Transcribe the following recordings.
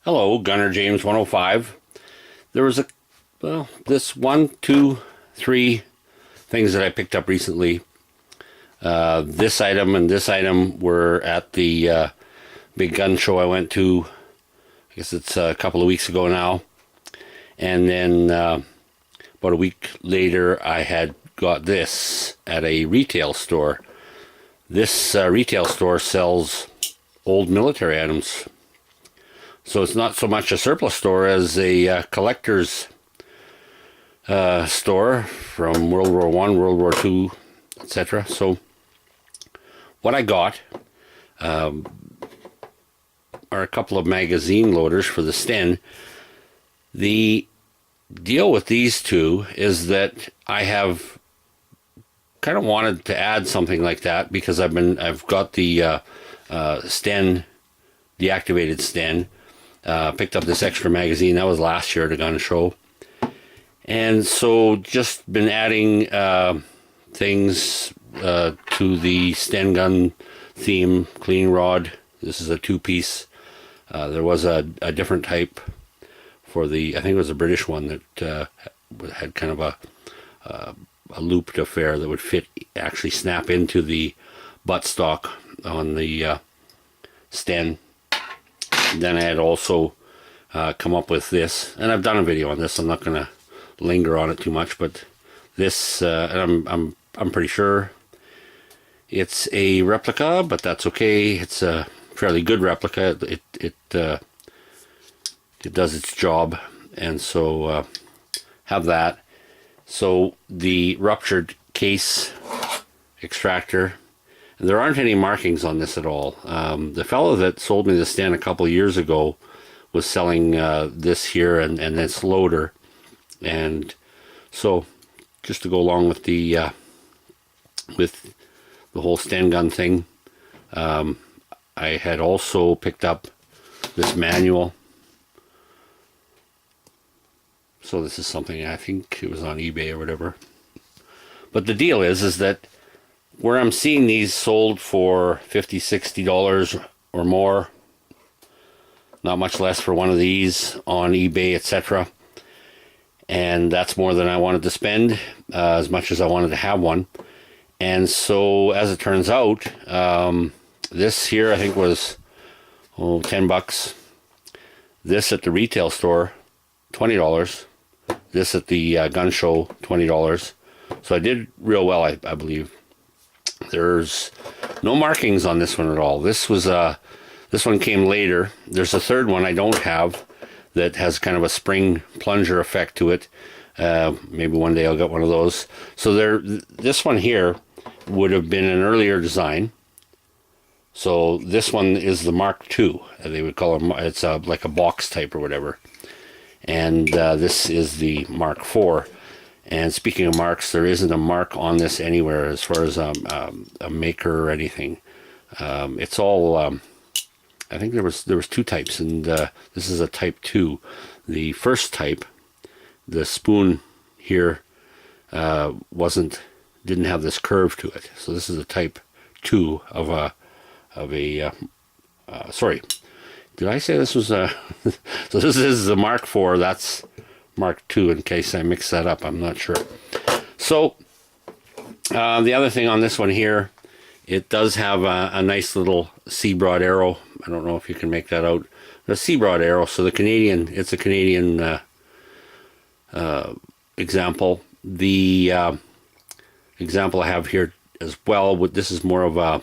Hello, Gunner James 105. There was this one, two, three things that I picked up recently. This item and this item were at the big gun show I went to. I guess it's a couple of weeks ago now. And then about a week later, I had got this at a retail store. This retail store sells old military items. So it's not so much a surplus store as a collector's store from World War I, World War II, etc. So what I got are a couple of magazine loaders for the Sten. The deal with these two is that I have kind of wanted to add something like that because I've got the Sten, deactivated Sten. Picked up this extra magazine. That was last year at a gun show. And so just been adding things to the Sten gun theme. Cleaning rod. This is a two-piece. There was a different type for the, I think it was a British one that had kind of a looped affair that would fit, actually snap into the buttstock on the Sten. Then I had also come up with this, and I've done a video on this. I'm not going to linger on it too much, but this, and I'm pretty sure it's a replica, but that's okay. It's a fairly good replica. It does its job, and so have that. So the ruptured case extractor. There aren't any markings on this at all. The fellow that sold me the Sten a couple of years ago was selling this here and this loader. And so just to go along with the whole Sten gun thing, I had also picked up this manual. So this is something, I think it was on eBay or whatever. But the deal is that where I'm seeing these sold for $50, $60 or more, not much less for one of these on eBay, etc. And that's more than I wanted to spend, as much as I wanted to have one. And so, as it turns out, this here I think was $10. This at the retail store, $20. This at the gun show, $20. So I did real well, I believe. There's no markings on this one at all. This one came later. There's a third one I don't have that has kind of a spring plunger effect to it. Maybe one day I'll get one of those. So this one here would have been an earlier design. So this one is the Mark II. They would call it. It's like a box type or whatever. And this is the Mark IV. And speaking of marks, there isn't a mark on this anywhere as far as a maker or anything. It's all, I think there was two types, and this is a type 2. The first type, the spoon here, didn't have this curve to it. So this is a type 2 of a sorry, did I say this was a, so this is the Mark IV, that's Mark II, in case I mix that up. I'm not sure. So the other thing on this one here, it does have a nice little C-broad arrow. I don't know if you can make that out. The C-broad arrow. So it's a Canadian example. The example I have here as well, this is more of a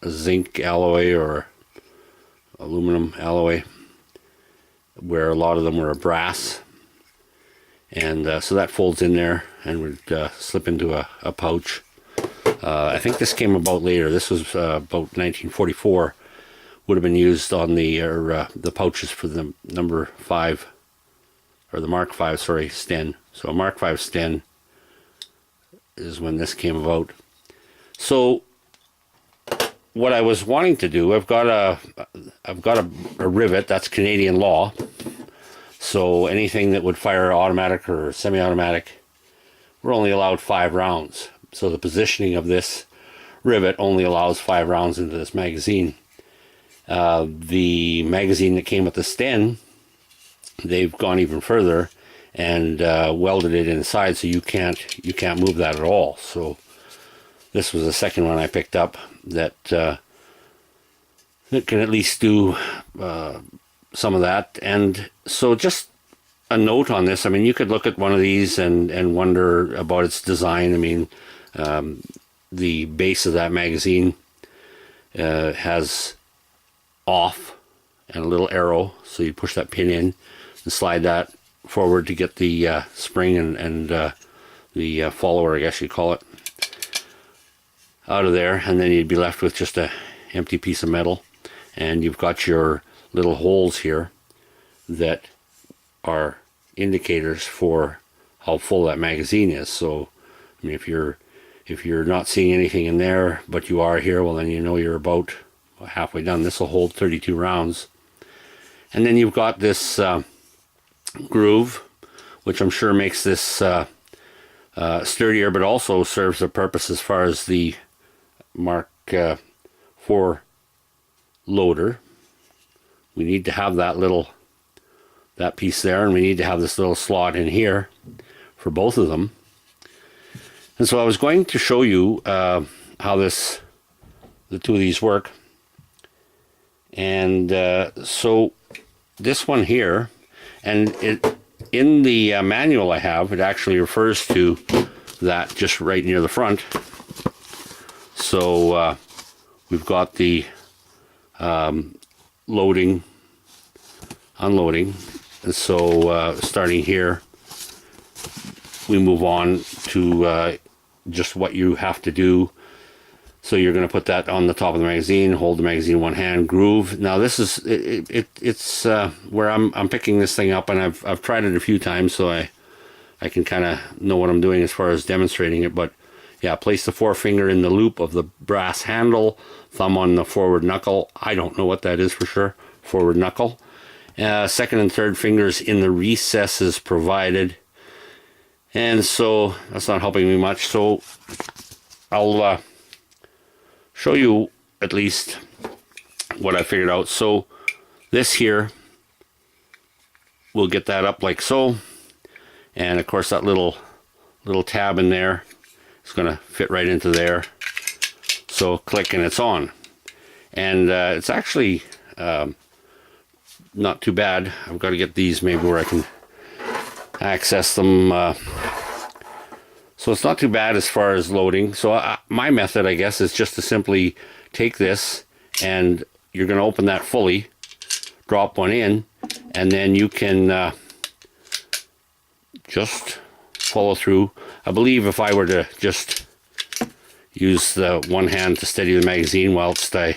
zinc alloy or aluminum alloy, where a lot of them were a brass. And so that folds in there and would slip into a pouch. I think this came about later. This was about 1944. Would have been used on the pouches for the number 5, or the Mark V, sorry, Sten. So a Mark V Sten is when this came about. So what I was wanting to do, I've got a rivet. That's Canadian law. So anything that would fire automatic or semi-automatic, we're only allowed 5 rounds. So the positioning of this rivet only allows 5 rounds into this magazine. The magazine that came with the Sten they've gone even further and welded it inside, so you can't move that at all. So this was the second one I picked up that that can at least do some of that. And so just a note on this, I mean, you could look at one of these and wonder about its design. I mean, the base of that magazine has off and a little arrow, so you push that pin in and slide that forward to get the spring and the follower, I guess you call it, out of there, and then you'd be left with just a empty piece of metal. And you've got your little holes here that are indicators for how full that magazine is. So I mean, if you're not seeing anything in there but you are here, well, then you know you're about halfway done. This will hold 32 rounds. And then you've got this groove, which I'm sure makes this sturdier, but also serves a purpose as far as the Mark IV loader. We need to have that piece there, and we need to have this little slot in here for both of them. And so I was going to show you how the two of these work. And so this one here, and in the manual I have, it actually refers to that just right near the front. So we've got the loading, unloading, and so starting here, we move on to just what you have to do. So you're going to put that on the top of the magazine, hold the magazine in one hand, groove. Now this is it's where I'm picking this thing up, and I've tried it a few times, so I can kind of know what I'm doing as far as demonstrating it. But yeah, place the forefinger in the loop of the brass handle, thumb on the forward knuckle. I don't know what that is for sure. Forward knuckle. Second and third fingers in the recesses provided. And so that's not helping me much. So I'll show you at least what I figured out. So this here, we'll get that up like so. And of course that little tab in there is going to fit right into there. So click and it's on. And it's actually not too bad. I've got to get these maybe where I can access them. So it's not too bad as far as loading. So my method, I guess, is just to simply take this, and you're going to open that fully, drop one in, and then you can just follow through. I believe if I were to just use the one hand to steady the magazine whilst I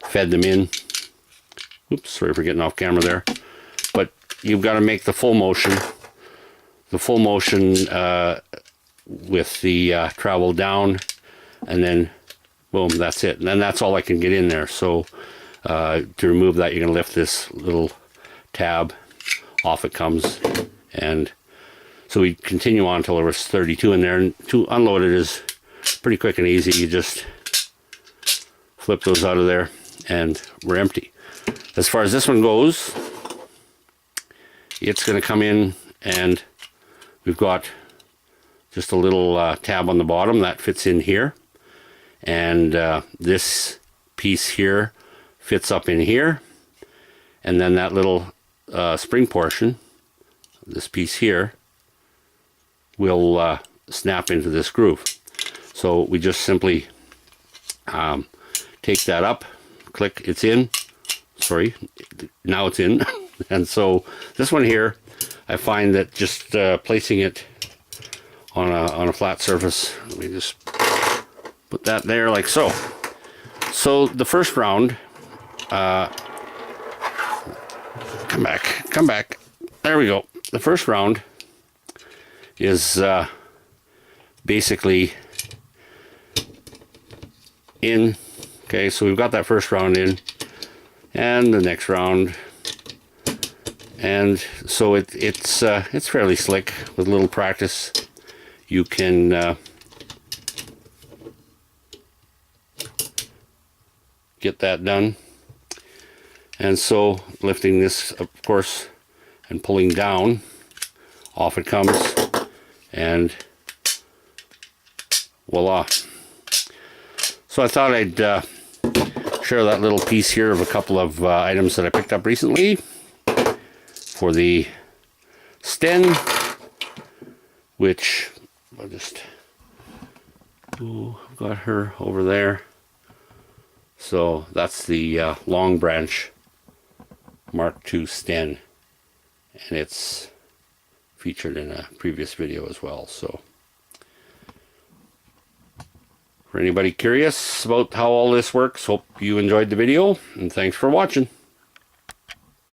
fed them in. Oops, sorry for getting off camera there. But you've got to make the full motion. The full motion with the travel down, and then boom, that's it. And then that's all I can get in there. So to remove that, you're going to lift this little tab, off it comes, and so we continue on until there was 32 in there. And to unload it is pretty quick and easy. You just flip those out of there and we're empty. As far as this one goes, it's going to come in, and we've got just a little tab on the bottom that fits in here, and this piece here fits up in here, and then that little spring portion, this piece here, will snap into this groove. So we just simply take that up, click, it's in. Sorry, now it's in. And so this one here, I find that just placing it on a flat surface, let me just put that there like so. So the first round, come back, there we go. The first round is basically in. Okay, so we've got that first round in, and the next round, and so it's fairly slick. With a little practice, you can get that done. And so lifting this, of course, and pulling down, off it comes, and voila. So I thought I'd share that little piece here of a couple of items that I picked up recently for the Sten, which I'll just, I've got her over there. So that's the long branch Mark II Sten, and it's featured in a previous video as well. So for anybody curious about how all this works, hope you enjoyed the video, and thanks for watching.